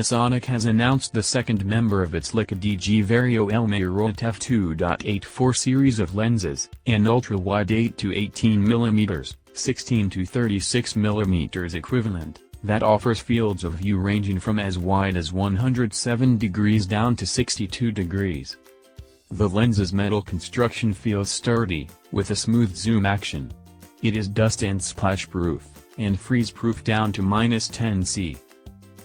Panasonic has announced the second member of its Leica DG Vario-Elmarit F2.8-4 series of lenses, an ultra-wide 8 to 18 mm, 16 to 36 mm equivalent, that offers fields of view ranging from as wide as 107 degrees down to 62 degrees. The lens's metal construction feels sturdy, with a smooth zoom action. It is dust and splash-proof, and freeze-proof down to -10 C.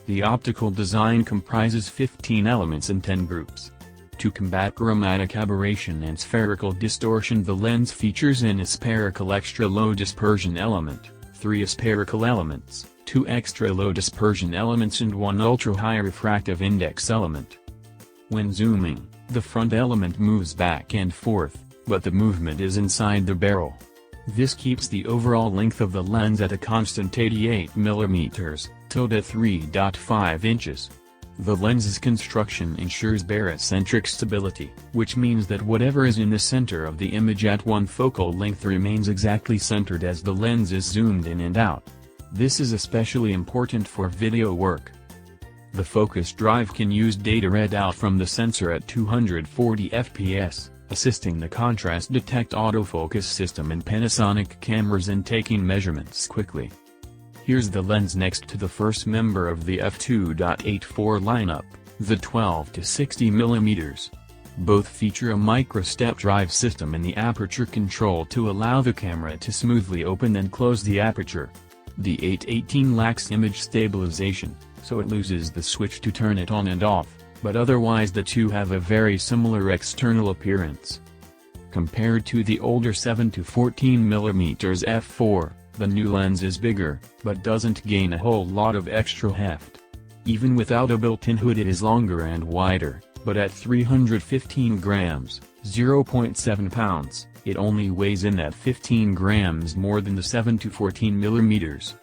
The optical design comprises 15 elements in 10 groups. To combat chromatic aberration and spherical distortion, the lens features an aspherical extra-low dispersion element, 3 aspherical elements, 2 extra-low dispersion elements and 1 ultra-high refractive index element. When zooming, the front element moves back and forth, but the movement is inside the barrel. This keeps the overall length of the lens at a constant 88 mm, tilde 3.5 inches. The lens's construction ensures barocentric stability, which means that whatever is in the center of the image at one focal length remains exactly centered as the lens is zoomed in and out. This is especially important for video work. The focus drive can use data read out from the sensor at 240 fps, assisting the contrast detect autofocus system in Panasonic cameras in taking measurements quickly. Here's the lens next to the first member of the f2.8-4 lineup, the 12 to 60 mm. Both feature a micro-step drive system in the aperture control to allow the camera to smoothly open and close the aperture. The 818 lacks image stabilization, so it loses the switch to turn it on and off, but otherwise the two have a very similar external appearance. Compared to the older 7 to 14 mm f4, the new lens is bigger, but doesn't gain a whole lot of extra heft. Even without a built-in hood it is longer and wider, but at 315 grams, 0.7 pounds, it only weighs in at 15 grams more than the 7 to 14 mm.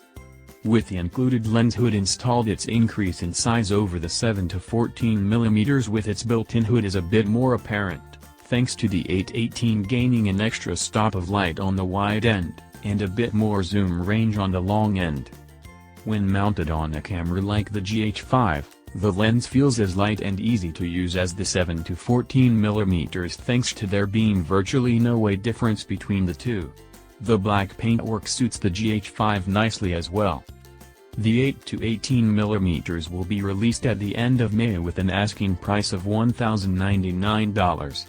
With the included lens hood installed, its increase in size over the 7 to 14 mm with its built-in hood is a bit more apparent, thanks to the 818 gaining an extra stop of light on the wide end, and a bit more zoom range on the long end. When mounted on a camera like the GH5, the lens feels as light and easy to use as the 7 to 14 mm thanks to there being virtually no weight difference between the two. The black paintwork suits the GH5 nicely as well. The 8 to 18 mm will be released at the end of May with an asking price of $1,099.